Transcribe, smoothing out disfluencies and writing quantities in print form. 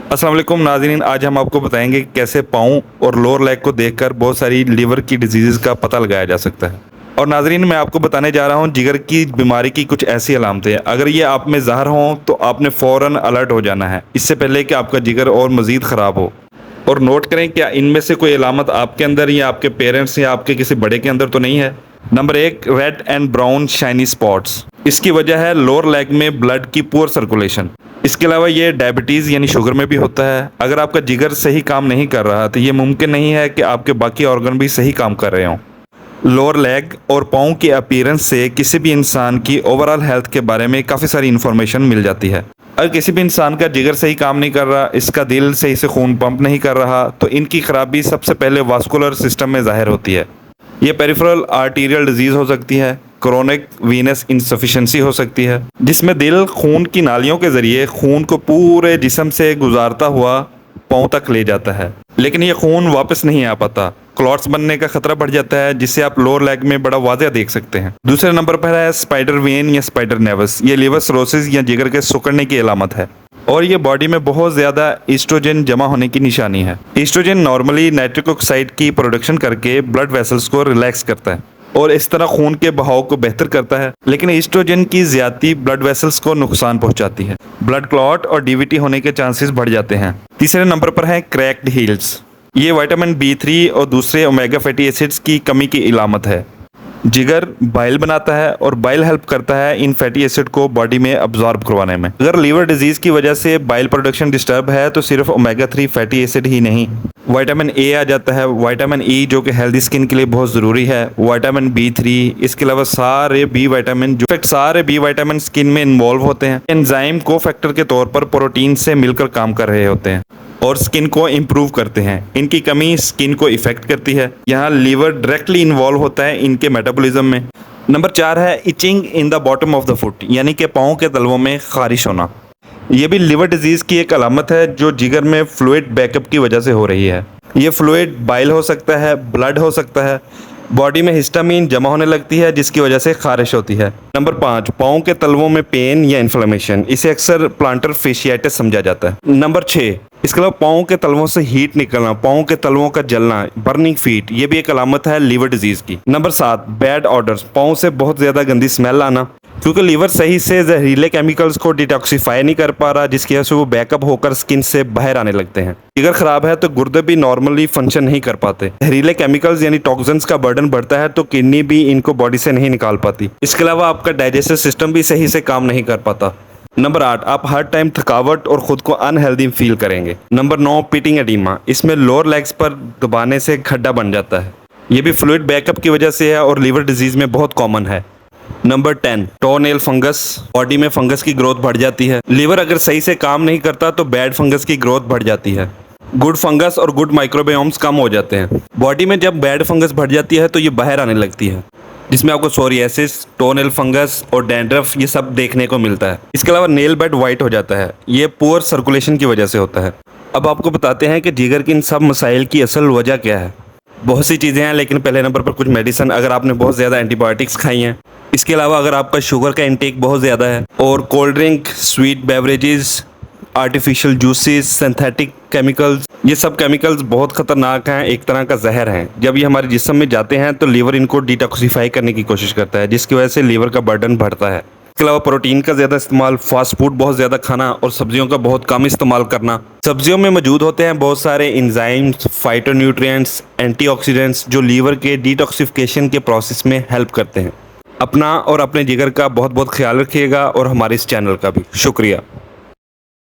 अस्सलाम वालेकुम नाज़रीन, आज हम आपको बताएंगे कि कैसे पाँव और लोअर लेग को देखकर बहुत सारी लीवर की डिजीज़ का पता लगाया जा सकता है। और नाज़रीन, मैं आपको बताने जा रहा हूँ जिगर की बीमारी की कुछ ऐसी अलामतें। अगर ये आप में ज़ाहिर हों तो आपने फ़ौरन अलर्ट हो जाना है, इससे पहले कि आपका जिगर और मज़ीद ख़राब हो। और नोट करें क्या इनमें से कोई अलामत आपके अंदर या आपके पेरेंट्स या आपके किसी बड़े के अंदर तो नहीं है। Number 1, red and brown shiny spots. इसकी वजह है लोअर लेग में ब्लड की पुअर सर्कुलेशन। इसके अलावा ये डायबिटीज़ यानी शुगर में भी होता है। अगर आपका जिगर सही काम नहीं कर रहा तो ये मुमकिन नहीं है कि आपके बाकी ऑर्गन भी सही काम कर रहे हों। लोअर लेग और पाँव की अपीयरेंस से किसी भी इंसान की ओवरऑल हेल्थ के बारे में काफ़ी सारी इन्फॉर्मेशन मिल जाती है। अगर किसी भी इंसान का जिगर सही काम नहीं कर रहा, इसका दिल सही से खून पंप नहीं कर रहा, तो इनकी खराबी सबसे पहले वास्कुलर सिस्टम में ज़ाहिर होती है। ये पेरिफेरल आर्टीरियल डिजीज़ हो सकती है, क्रोनिक वीनस इंसफिशिएंसी हो सकती है, जिसमें दिल खून की नालियों के ज़रिए खून को पूरे जिस्म से गुजारता हुआ पाँव तक ले जाता है, लेकिन ये खून वापस नहीं आ पाता। क्लॉट्स बनने का खतरा बढ़ जाता है, जिससे आप लोअर लेग में बड़ा वाज़ेह देख सकते हैं। दूसरे नंबर पर है स्पाइडर वेन या स्पाइडर नेवस। ये लीवर सिरोसिस या जिगर के सिकुड़ने की अलामत है और ये बॉडी में बहुत ज़्यादा ईस्ट्रोजन जमा होने की निशानी है। ईस्ट्रोजन नॉर्मली नाइट्रिक ऑक्साइड की प्रोडक्शन करके ब्लड वेसल्स को रिलैक्स करता है और इस तरह खून के बहाव को बेहतर करता है, लेकिन ईस्ट्रोजन की ज़्यादती ब्लड वेसल्स को नुकसान पहुंचाती है। ब्लड क्लॉट और डीवीटी होने के चांसेस बढ़ जाते हैं। तीसरे नंबर पर है क्रैक्ड हील्स। ये विटामिन B3 और दूसरे ओमेगा फैटी एसिड्स की कमी की इलामत है। जिगर बाइल बनाता है और बाइल हेल्प करता है इन फैटी एसिड को बॉडी में अब्जॉर्ब करवाने में। अगर लीवर डिजीज़ की वजह से बाइल प्रोडक्शन डिस्टर्ब है तो सिर्फ ओमेगा 3 फैटी एसिड ही नहीं, विटामिन A आ जाता है, विटामिन E जो कि हेल्दी स्किन के लिए बहुत ज़रूरी है, विटामिन B3, इसके अलावा सारे बी विटामिन स्किन में इन्वॉल्व होते हैं। एंजाइम को फैक्टर के तौर पर प्रोटीन से मिलकर काम कर रहे होते हैं और स्किन को इम्प्रूव करते हैं। इनकी कमी स्किन को इफेक्ट करती है। यहाँ लीवर डायरेक्टली इन्वॉल्व होता है इनके मेटाबॉलिज्म में। नंबर 4 है itching in the bottom of the foot, यानी कि पाँव के तलवों में खारिश होना। ये भी लिवर डिजीज़ की एक अलामत है जो जिगर में फ्लूइड बैकअप की वजह से हो रही है। ये फ्लूइड बाइल हो सकता है, ब्लड हो सकता है, बॉडी में हिस्टामीन जमा होने लगती है जिसकी वजह से खारिश होती है। नंबर 5, पाँव के तलवों में पेन या इन्फ्लेमेशन। इसे अक्सर प्लांटर फेशियाइटिस समझा जाता है। नंबर 6, इसके अलावा पाँव के तलवों से हीट निकलना, पाँव के तलवों का जलना, बर्निंग फीट, ये भी एक अलामत है लीवर डिजीज़ की। नंबर 7, बैड ऑर्डर्स, पाँव से बहुत ज़्यादा गंदी स्मेल आना, क्योंकि लीवर सही से जहरीले केमिकल्स को डिटॉक्सिफाई नहीं कर पा रहा, जिसकी वजह से वो बैकअप होकर स्किन से बाहर आने लगते हैं। जिगर खराब है तो गुर्दे भी नॉर्मली फंक्शन नहीं कर पाते। जहरीले केमिकल्स यानी टॉक्सिन्स का बर्डन बढ़ता है तो किडनी भी इनको बॉडी से नहीं निकाल पाती। इसके अलावा आपका डाइजेस्टिव सिस्टम भी सही से काम नहीं कर पाता। नंबर 8, आप हर टाइम थकावट और खुद को अनहेल्दी फील करेंगे। Number 9, pitting edema. इसमें लोअर लेग्स पर दबाने से खड्डा बन जाता है। ये भी फ्लूइड बैकअप की वजह से है और लीवर डिजीज़ में बहुत कॉमन है। Number 10, टोनेल fungus. बॉडी में फंगस की ग्रोथ बढ़ जाती है। लीवर अगर सही से काम नहीं करता तो बैड फंगस की ग्रोथ बढ़ जाती है। गुड फंगस और गुड माइक्रोबायोम्स कम हो जाते हैं। बॉडी में जब बैड फंगस बढ़ जाती है तो ये बाहर आने लगती है, जिसमें आपको सोरियासिस, टोनेल फंगस और डैंड्रफ ये सब देखने को मिलता है। इसके अलावा नेल बेड वाइट हो जाता है। ये पुअर सर्कुलेशन की वजह से होता है। अब आपको बताते हैं कि जिगर की इन सब मसाइल की असल वजह क्या है। बहुत सी चीज़ें हैं, लेकिन पहले नंबर पर कुछ मेडिसिन। अगर आपने बहुत ज़्यादा एंटीबायोटिक्स खाई हैं, इसके अलावा अगर आपका शुगर का इंटेक बहुत ज़्यादा है और cold drink, sweet beverages, artificial juices, synthetic chemicals, ये सब केमिकल्स बहुत ख़तरनाक हैं, एक तरह का जहर हैं। जब ये हमारे जिस्म में जाते हैं तो लीवर इनको डिटॉक्सिफाई करने की कोशिश करता है, जिसकी वजह से लीवर का बर्डन बढ़ता है। इसके अलावा प्रोटीन का ज़्यादा इस्तेमाल, फास्ट फूड बहुत ज़्यादा खाना और सब्जियों का बहुत कम इस्तेमाल करना। सब्जियों में मौजूद होते हैं बहुत सारे एंजाइम्स, फाइटोन्यूट्रिएंट्स, एंटीऑक्सीडेंट्स जो लीवर के डिटॉक्सिफिकेशन के प्रोसेस में हेल्प करते हैं। अपना और अपने जिगर का बहुत बहुत ख्याल रखिएगा और हमारे इस चैनल का भी। शुक्रिया।